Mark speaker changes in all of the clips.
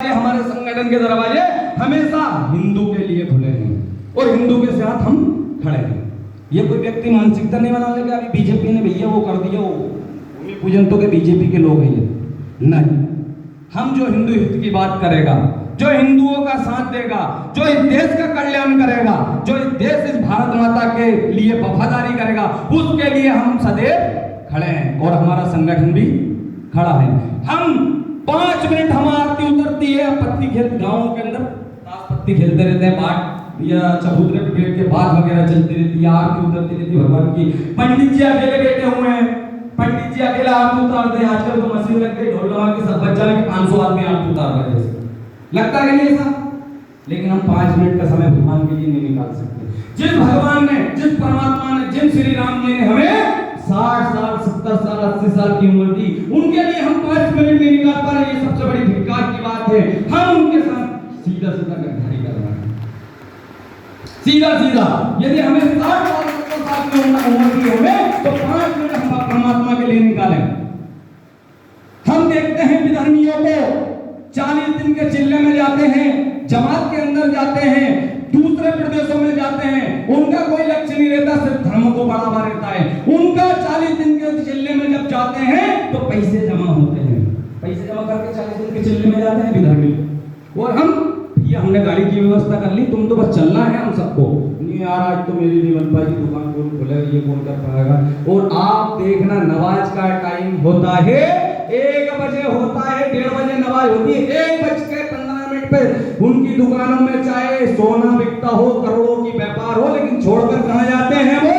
Speaker 1: हमारे संगठन के दरवाजे हमेशा हिंदू के लिए खुले हैं और हिंदू के साथ हम खड़े हैं। ये कोई व्यक्ति मानसिकता नहीं बना लेगा अभी बीजेपी ने भैया वो कर दिया, वो भूमि पूजन तो के बीजेपी के लोग हैं ये नहीं। हम जो हिंदू हित की बात करेगा, जो हिंदुओं का साथ देगा, जो इस देश का कल्याण करेगा, जो इस देश इस भारत माता के लिए वफादारी करेगा, उसके लिए हम सदैव खड़े हैं और हमारा संगठन भी खड़ा है। हम 5 मिनट हम आरती उतरती है, पत्ती खेल गाँव के अंदर ताश पत्ती खेलते रहते हैं, बाट या चबूतरे पे बैठ के बात वगैरह चलती रहती है, आरती उतरती रहती है भगवान की। पंडित जी अकेले बैठे हुए हैं, पंडित जी अकेला आरती उतारते हैं। आजकल तो मशीन लग गई, ढोल लगा के सब बच्चा लेके 500 आदमी आरती उतार रहे हैं, लगता है नहीं ऐसा? लेकिन हम 5 मिनट का समय भगवान के लिए नहीं निकाल सकते। जिस भगवान ने, जिस परमात्मा ने, जिन श्री राम जी ने हमें 60 साल 70 साल 80 साल की उम्र दी, उनके लिए हम 5 मिनट नहीं निकाल पा रहे, ये सबसे बड़ी धिक्कार की बात है। हम उनके साथ सीधा सीधा गद्दारी कर रहे हैं, सीधा सीधा। यदि हमें 60 साल 70 साल की उम्र दी हमें, तो 5 मिनट हम परमात्मा के लिए निकालें। हम देखते हैं विधर्मियों को 40 दिन के चिल्ले में जाते हैं, जमात के अंदर जाते हैं, दूसरे प्रदेशों में जाते हैं, उनका कोई लक्ष्य नहीं रहता, सिर्फ धर्म को बढ़ावा रहता है। उनका 40 दिन के चिल्ले में जब जाते हैं तो पैसे जमा होते हैं, पैसे जमा करके 40 दिन के चिल्ले में जाते हैं विधर्मी। और हम ये हमने गाड़ी की व्यवस्था कर ली, तुम तो बस चलना है हम सबको। नहीं यार आज तो मेरी नहीं बन पाएगी, दुकान कौन खोलेगा, ये कौन कर पाएगा। और आप देखना नमाज का टाइम होता है 1 बजे होता है, 1:30 बजे नमाज होती है, 1:15 पे उनकी दुकानों में चाहे सोना बिकता हो, करोड़ों की व्यापार हो, लेकिन छोड़कर कहां जाते हैं वो?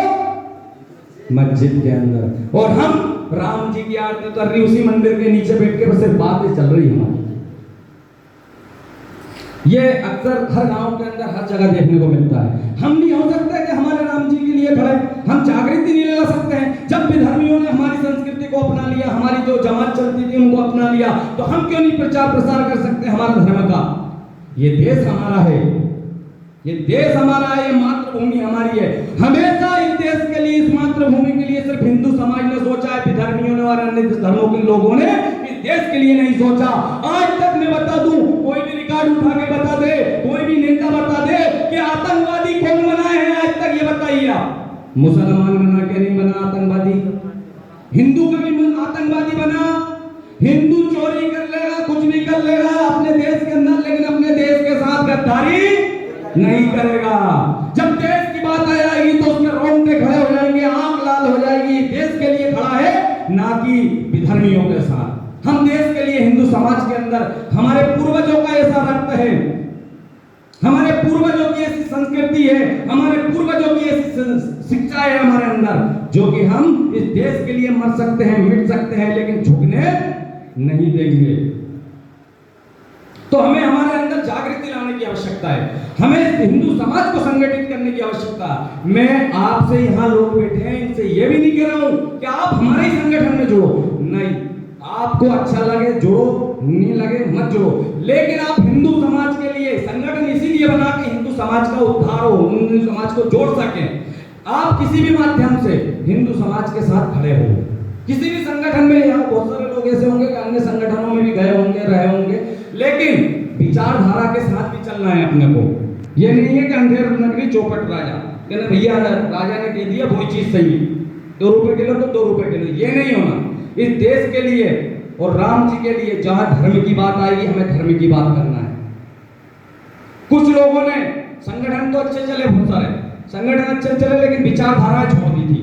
Speaker 1: मस्जिद के अंदर। और हम राम जी की आरती कर रही, उसी मंदिर के नीचे बैठ के बस बातें चल रही हमारी। ये अक्सर हर गांव के अंदर हर जगह देखने को मिलता है। हम नहीं हो सकते कि हमारे राम जी के लिए खड़े, हम जागृति नहीं ला सकते हैं। जब विधर्मियों ने हमारी संस्कृति को अपना लिया, हमारी जो जमात चलती थी उनको अपना लिया, तो हम क्यों नहीं प्रचार प्रसार कर सकते हमारे धर्म का? ये देश हमारा है, ये देश हमारा है, ये मातृभूमि हमारी है। हमेशा इस देश के लिए, इस मातृभूमि के लिए सिर्फ हिंदू समाज ने सोचा है, विधर्मियों ने और अन्य धर्मों के लोगों ने इस देश के लिए नहीं सोचा। आज तक मैं बता दूं, कोई भी रिकॉर्ड उठा के बता दे, कोई भी नेता बता दे कि आतंकवादी कौन बना है, आज तक ये बताइए आप। मुसलमान बना के नहीं बना आतंकवादी, हिंदू कभी आतंकवादी बना? हिंदू चोरी कर लेगा, कुछ भी कर लेगा अपने देश के अंदर, लेकिन अपने देश के साथ गद्दारी नहीं करेगा। जब देश की बात आ जाएगी तो उसके रोंगटे खड़े हो जाएंगे, आंख लाल हो जाएगी। देश के लिए खड़ा है, ना कि विधर्मियों के साथ। हम देश के लिए, हिंदू समाज के अंदर हमारे पूर्वजों का ऐसा रक्त है, हमारे पूर्वजों की ऐसी संस्कृति है, हमारे पूर्वजों की ऐसी शिक्षा है हमारे अंदर, जो कि हम इस देश के लिए मर सकते हैं, मिट सकते हैं, लेकिन झुकने नहीं देंगे। तो हमें हमारे अंदर जागृति लाने की आवश्यकता है, हमें हिंदू समाज को संगठित करने की आवश्यकता है। मैं आपसे यहाँ लोग बैठे हैं, इनसे ये भी नहीं कह रहा हूँ कि आप हमारे ही संगठन में जुड़ो, नहीं। आपको अच्छा लगे जुड़ो, नहीं लगे मत जुड़ो, लेकिन आप हिंदू समाज के लिए संगठन इसीलिए बना के हिंदू समाज का उद्धार हो, हिंदू समाज को जोड़ सकें। आप किसी भी माध्यम से हिंदू समाज के साथ खड़े हो, किसी भी संगठन में। यहाँ बहुत सारे लोग ऐसे होंगे कि अन्य संगठनों में भी गए होंगे, रहे होंगे, लेकिन विचारधारा के साथ भी चलना है अपने को। ये नहीं है कि अंधेर नगरी चौपट राजा, कहना भैया राजा ने कह दिया वही चीज सही है, 2 रुपए किलो तो 2 रुपए किलो, ये नहीं होना। इस देश के लिए और राम जी के लिए जहां धर्म की बात आएगी, हमें धर्म की बात करना है। कुछ लोगों ने संगठन तो अच्छे चले, बहुत सारे संगठन अच्छे चले, लेकिन विचारधारा छोड़ दी थी।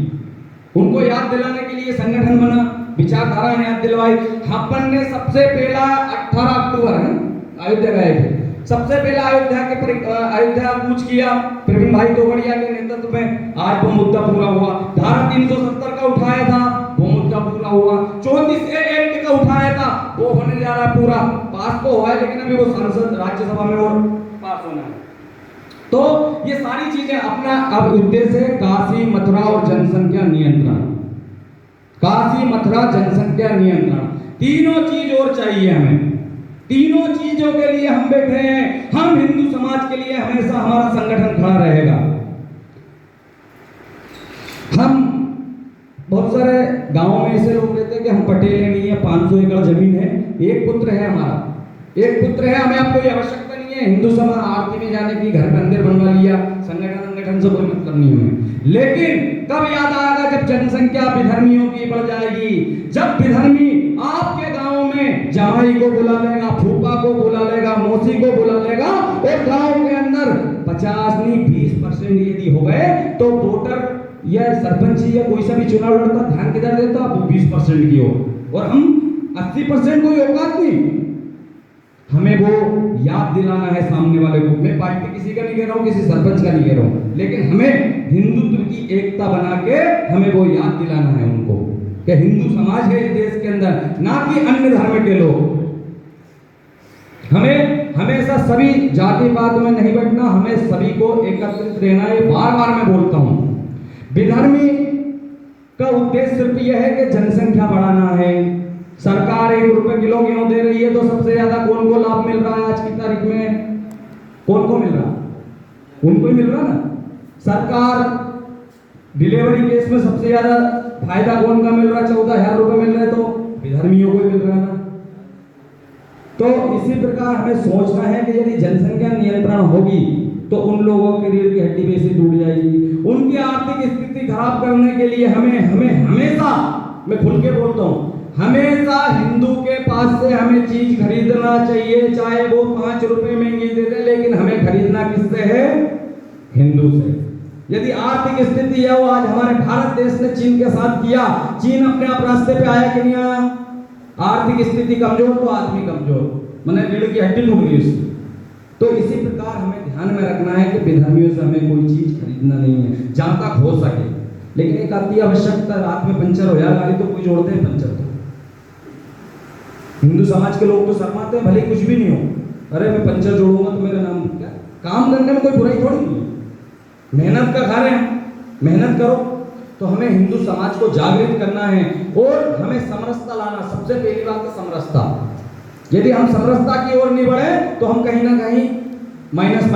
Speaker 1: उनको याद दिलाने के लिए संगठन बना, विचारधारा याद दिलवाई। अपन ने सबसे पहला 18 अक्टूबर है अयोध्या गए थे, सबसे पहला अयोध्या कूच किया प्रवीण भाई तोगड़िया के नेतृत्व में। आज वो मुद्दा पूरा हुआ। धारा 370 का उठाया था, वो मुद्दा पूरा हुआ। 34A एक्ट का उठाया था, वो होने जा रहा है पूरा, पास तो हुआ है, लेकिन अभी वो संसद राज्यसभा में और पास होना है। तो ये सारी चीजें अपना अब उद्देश्य है काशी मथुरा और जनसंख्या नियंत्रण, काशी मथुरा जनसंख्या नियंत्रण, तीनों चीज और चाहिए हमें। तीनों चीजों के लिए हम बैठे हैं। हम हिंदू समाज के लिए हमेशा हमारा संगठन खड़ा रहेगा। हम बहुत सारे गांवों में ऐसे लोग रहते हैं कि हम पटेल नहीं है, 500 एकड़ जमीन है, एक पुत्र है हमारा, एक पुत्र है, हमें अब कोई आवश्यकता नहीं है हिंदू समाज आरती में जाने की, घर में मंदिर बनवा लिया, संगठन से कोई मतलब नहीं हमें। लेकिन कब याद आएगा? जब जनसंख्या विधर्मियों की बढ़ जाएगी, जब विधर्मी आपके गांव में जमाई को बुला लेगा, फूफा को बुला लेगा, मौसी को बुला लेगा, और गांव के अंदर 50 नहीं 20% यदि हो गए तो वोटर या सरपंच या कोई सा भी चुनाव लड़ता ध्यान किधर देता? वो 20% की हो, और हम 80% कोई औकात नहीं। हमें वो याद दिलाना है सामने वाले को। मैं पार्टी किसी का नहीं कह रहा हूँ, किसी सरपंच का नहीं कह रहा हूँ, लेकिन हमें हिंदुत्व की एकता बना के हमें वो याद दिलाना है उनको कि हिंदू समाज है इस देश के अंदर, ना कि अन्य धर्म के लोग। हमें हमेशा सभी जातिवाद में नहीं बैठना, हमें सभी को एकत्रित रहना है। बार बार मैं बोलता हूँ, विधर्मी का उद्देश्य सिर्फ यह है कि जनसंख्या बढ़ाना है। सरकार 1 रुपए किलो गेहूं दे रही है, तो सबसे ज्यादा कौन को लाभ मिल रहा है आज की तारीख में? कौन को मिल रहा? उनको ही मिल रहा ना। सरकार डिलीवरी केस में सबसे ज्यादा फायदा कौन का मिल रहा है? 14,000 रुपए मिल रहे, तो विधर्मियों को ही मिल रहा है ना। तो इसी प्रकार हमें सोचना है कि यदि जनसंख्या नियंत्रण होगी तो उन लोगों की रीढ़ की हड्डी भी से टूट जाएगी। उनकी आर्थिक स्थिति खराब करने के लिए हमें हमेशा, मैं खुल के बोलता हूँ, हमेशा हिंदू के पास से हमें चीज खरीदना चाहिए, चाहे वो 5 रुपए महंगी दे दे, लेकिन हमें खरीदना किससे है? हिंदू से। यदि आर्थिक स्थिति है वो आज हमारे भारत देश ने चीन के साथ किया, चीन अपने आप रास्ते पे आया कि नहीं आया? आर्थिक स्थिति कमजोर तो आदमी कमजोर, मैंने रीढ़ की हड्डी टूट गई उसकी। तो इसी प्रकार हमें ध्यान में रखना है कि विधर्मियों से हमें कोई चीज खरीदना नहीं है जहां तक हो सके। लेकिन एक अति आवश्यकता, रात में पंचर हो जाए गाड़ी तो कोई जोड़ते हैं पंचर। तो हिंदू समाज के लोग तो शर्माते हैं, भले कुछ भी नहीं हो, अरे मैं पंचर जोड़ूंगा तो मेरा नाम क्या? काम करने में कोई बुराई थोड़ी नहीं है, मेहनत का घर है, मेहनत करो। तो हमें हिंदू समाज को जागृत करना है और हमें समरसता लाना। सबसे पहली बात है समरसता। यदि हम समरसता की ओर नहीं बढ़े तो हम कहीं ना कहीं माइनस